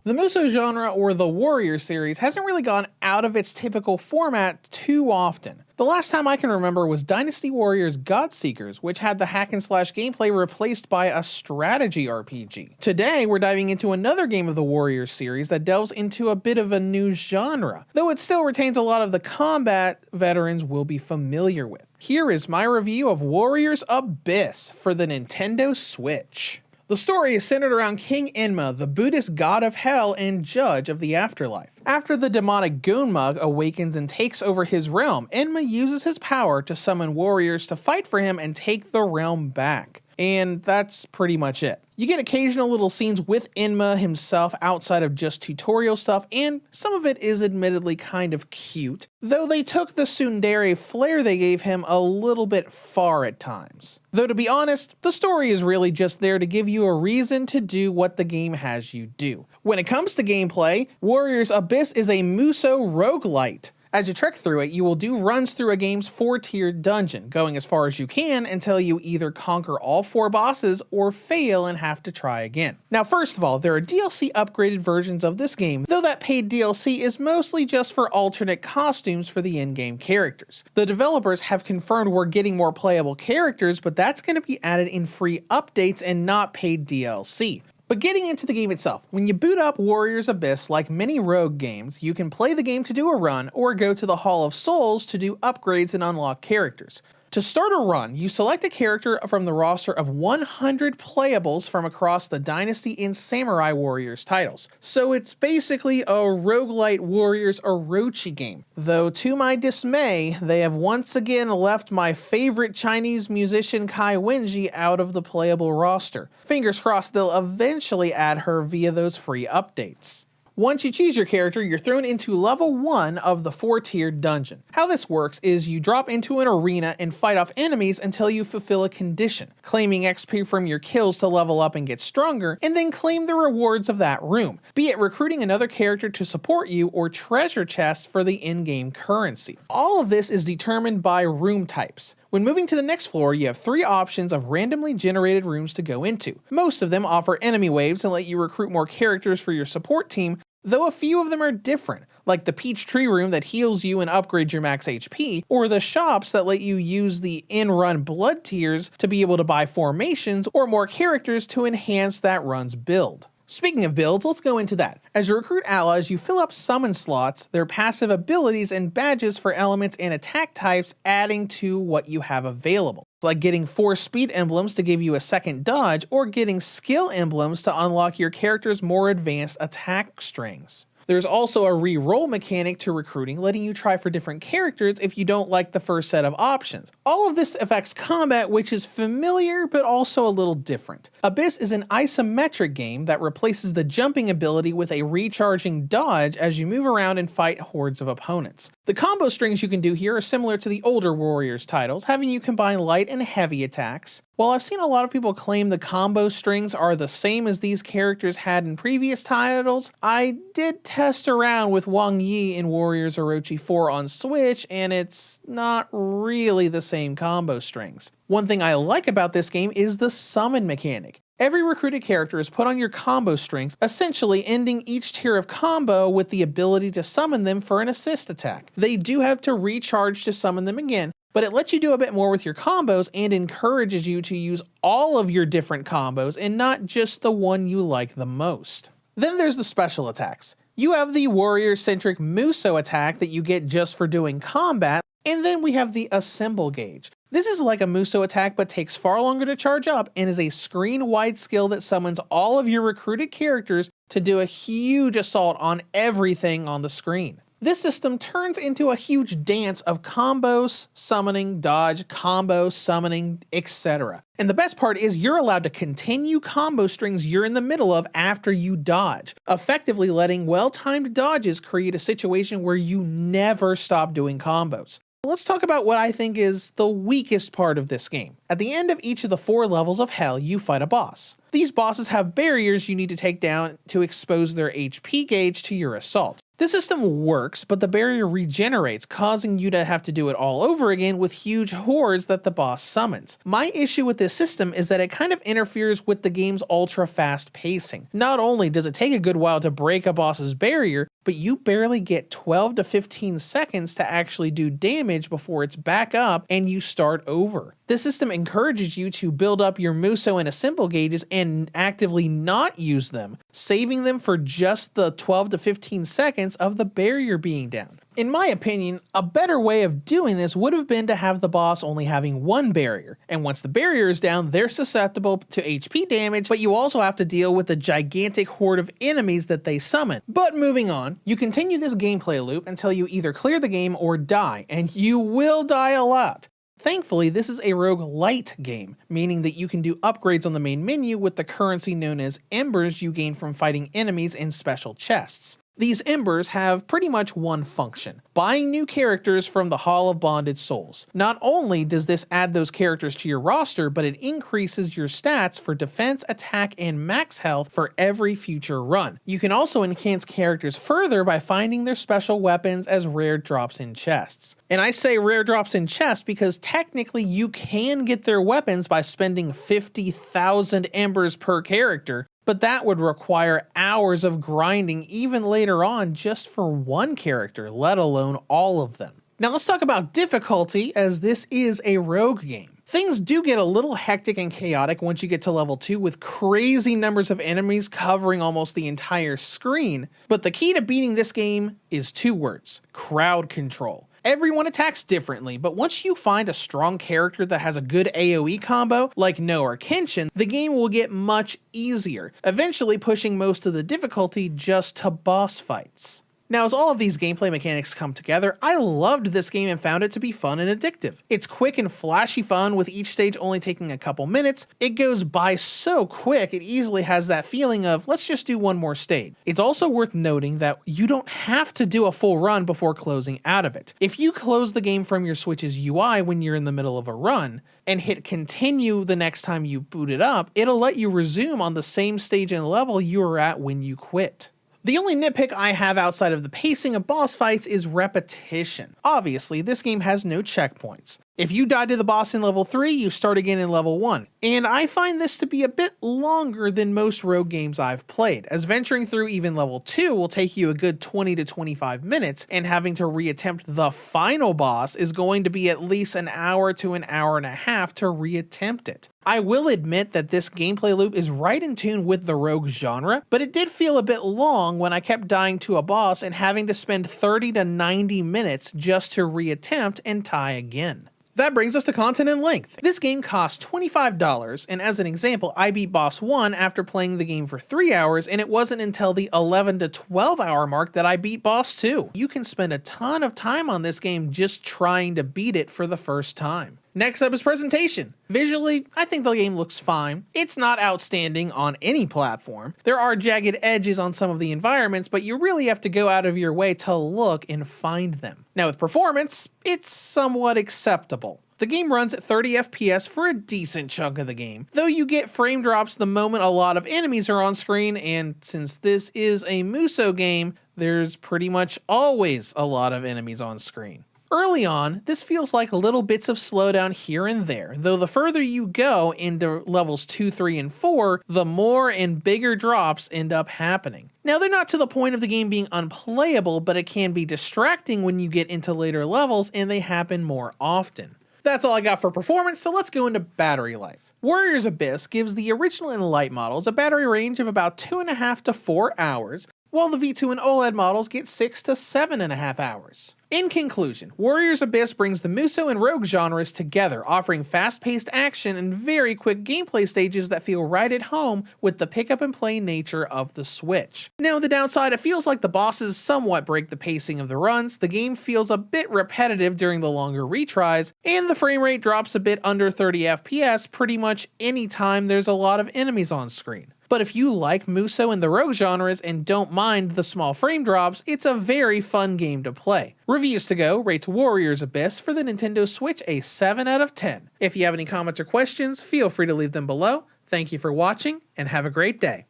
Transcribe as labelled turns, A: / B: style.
A: The Musou genre, or the Warrior series, hasn't really gone out of its typical format too often. The last time I can remember was Dynasty Warriors Godseekers, which had the hack and slash gameplay replaced by a strategy RPG. Today, we're diving into another game of the Warriors series that delves into a bit of a new genre, though it still retains a lot of the combat veterans will be familiar with. Here is my review of Warriors Abyss for the Nintendo Switch. The story is centered around King Enma, the Buddhist god of hell and judge of the afterlife. After the demonic Gunmug awakens and takes over his realm, Enma uses his power to summon warriors to fight for him and take the realm back. And that's pretty much it. You get occasional little scenes with Enma himself outside of just tutorial stuff, and some of it is admittedly kind of cute, though they took the tsundere flair they gave him a little bit far at times. Though to be honest, the story is really just there to give you a reason to do what the game has you do. When it comes to gameplay, Warriors Abyss is a Musou roguelite. As you trek through it, you will do runs through a game's 4-tiered dungeon, going as far as you can until you either conquer all 4 bosses or fail and have to try again. Now first of all, there are DLC upgraded versions of this game, though that paid DLC is mostly just for alternate costumes for the in-game characters. The developers have confirmed we're getting more playable characters, but that's going to be added in free updates and not paid DLC. But getting into the game itself, when you boot up Warriors Abyss, like many Rogue games, you can play the game to do a run or go to the Hall of Souls to do upgrades and unlock characters. To start a run, you select a character from the roster of 100 playables from across the Dynasty and Samurai Warriors titles. So it's basically a RogueLite Warriors Orochi game. Though to my dismay, they have once again left my favorite Chinese musician Kai Wenji out of the playable roster. Fingers crossed they'll eventually add her via those free updates. Once you choose your character, you're thrown into level 1 of the 4-tiered dungeon. How this works is you drop into an arena and fight off enemies until you fulfill a condition, claiming XP from your kills to level up and get stronger, and then claim the rewards of that room, be it recruiting another character to support you or treasure chests for the in-game currency. All of this is determined by room types. When moving to the next floor, you have 3 options of randomly generated rooms to go into. Most of them offer enemy waves and let you recruit more characters for your support team, though a few of them are different, like the Peach Tree room that heals you and upgrades your max HP, or the shops that let you use the in-run blood tiers to be able to buy formations or more characters to enhance that run's build. Speaking of builds, let's go into that. As you recruit allies, you fill up summon slots, their passive abilities, and badges for elements and attack types, adding to what you have available. It's like getting 4 speed emblems to give you a second dodge, or getting skill emblems to unlock your character's more advanced attack strings. There's also a re-roll mechanic to recruiting, letting you try for different characters if you don't like the first set of options. All of this affects combat, which is familiar but also a little different. Abyss is an isometric game that replaces the jumping ability with a recharging dodge as you move around and fight hordes of opponents. The combo strings you can do here are similar to the older Warriors titles, having you combine light and heavy attacks. While I've seen a lot of people claim the combo strings are the same as these characters had in previous titles, I did test around with Wang Yi in Warriors Orochi 4 on Switch, and it's not really the same combo strings. One thing I like about this game is the summon mechanic. Every recruited character is put on your combo strings, essentially ending each tier of combo with the ability to summon them for an assist attack. They do have to recharge to summon them again, but it lets you do a bit more with your combos and encourages you to use all of your different combos and not just the one you like the most. Then there's the special attacks. You have the warrior-centric Musou attack that you get just for doing combat, and then we have the assemble gauge. This is like a Musou attack but takes far longer to charge up and is a screen-wide skill that summons all of your recruited characters to do a huge assault on everything on the screen. This system turns into a huge dance of combos, summoning, dodge, combo, summoning, etc. And the best part is you're allowed to continue combo strings you're in the middle of after you dodge, effectively letting well-timed dodges create a situation where you never stop doing combos. Let's talk about what I think is the weakest part of this game. At the end of each of the 4 levels of hell, you fight a boss. These bosses have barriers you need to take down to expose their HP gauge to your assault. This system works, but the barrier regenerates, causing you to have to do it all over again with huge hordes that the boss summons. My issue with this system is that it kind of interferes with the game's ultra fast pacing. Not only does it take a good while to break a boss's barrier, but you barely get 12 to 15 seconds to actually do damage before it's back up and you start over. This system encourages you to build up your Muso and Assemble gauges and actively not use them, saving them for just the 12 to 15 seconds of the barrier being down. In my opinion, a better way of doing this would have been to have the boss only having one barrier, and once the barrier is down, they're susceptible to HP damage, but you also have to deal with the gigantic horde of enemies that they summon. But moving on, you continue this gameplay loop until you either clear the game or die, and you will die a lot. Thankfully, this is a RogueLite game, meaning that you can do upgrades on the main menu with the currency known as embers you gain from fighting enemies in special chests. These embers have pretty much one function: buying new characters from the Hall of Bonded Souls. Not only does this add those characters to your roster, but it increases your stats for defense, attack, and max health for every future run. You can also enhance characters further by finding their special weapons as rare drops in chests. And I say rare drops in chests because technically you can get their weapons by spending 50,000 embers per character, but that would require hours of grinding even later on just for one character, let alone all of them. Now let's talk about difficulty, as this is a rogue game. Things do get a little hectic and chaotic once you get to level 2 with crazy numbers of enemies covering almost the entire screen, but the key to beating this game is 2 words: crowd control. Everyone attacks differently, but once you find a strong character that has a good AoE combo, like No or Kenshin, the game will get much easier, eventually pushing most of the difficulty just to boss fights. Now, as all of these gameplay mechanics come together, I loved this game and found it to be fun and addictive. It's quick and flashy fun, with each stage only taking a couple minutes. It goes by so quick, it easily has that feeling of, let's just do one more stage. It's also worth noting that you don't have to do a full run before closing out of it. If you close the game from your Switch's UI when you're in the middle of a run, and hit continue the next time you boot it up, it'll let you resume on the same stage and level you were at when you quit. The only nitpick I have outside of the pacing of boss fights is repetition. Obviously, this game has no checkpoints. If you die to the boss in level 3, you start again in level 1. And I find this to be a bit longer than most Rogue games I've played, as venturing through even level 2 will take you a good 20 to 25 minutes, and having to reattempt the final boss is going to be at least an hour to an hour and a half to reattempt it. I will admit that this gameplay loop is right in tune with the Rogue genre, but it did feel a bit long when I kept dying to a boss and having to spend 30 to 90 minutes just to reattempt and tie again. That brings us to content and length. This game cost $25, and as an example, I beat Boss 1 after playing the game for 3 hours, and it wasn't until the 11 to 12 hour mark that I beat Boss 2. You can spend a ton of time on this game just trying to beat it for the first time. Next up is presentation. Visually, I think the game looks fine. It's not outstanding on any platform. There are jagged edges on some of the environments, but you really have to go out of your way to look and find them. Now with performance, it's somewhat acceptable. The game runs at 30 FPS for a decent chunk of the game, though you get frame drops the moment a lot of enemies are on screen, and since this is a Muso game, there's pretty much always a lot of enemies on screen. Early on, this feels like little bits of slowdown here and there, though the further you go into levels 2, 3, and 4, the more and bigger drops end up happening. Now, they're not to the point of the game being unplayable, but it can be distracting when you get into later levels, and they happen more often. That's all I got for performance, so let's go into battery life. Warriors Abyss gives the original and light models a battery range of about 2.5 to 4 hours, while the V2 and OLED models get 6 to 7.5 hours. In conclusion, Warriors Abyss brings the Muso and Rogue genres together, offering fast-paced action and very quick gameplay stages that feel right at home with the pick-up-and-play nature of the Switch. Now, the downside, it feels like the bosses somewhat break the pacing of the runs, the game feels a bit repetitive during the longer retries, and the frame rate drops a bit under 30 FPS pretty much any time there's a lot of enemies on screen. But if you like Muso and the Rogue genres and don't mind the small frame drops, it's a very fun game to play. Reviews to Go rates Warriors Abyss for the Nintendo Switch a 7 out of 10. If you have any comments or questions, feel free to leave them below. Thank you for watching, and have a great day.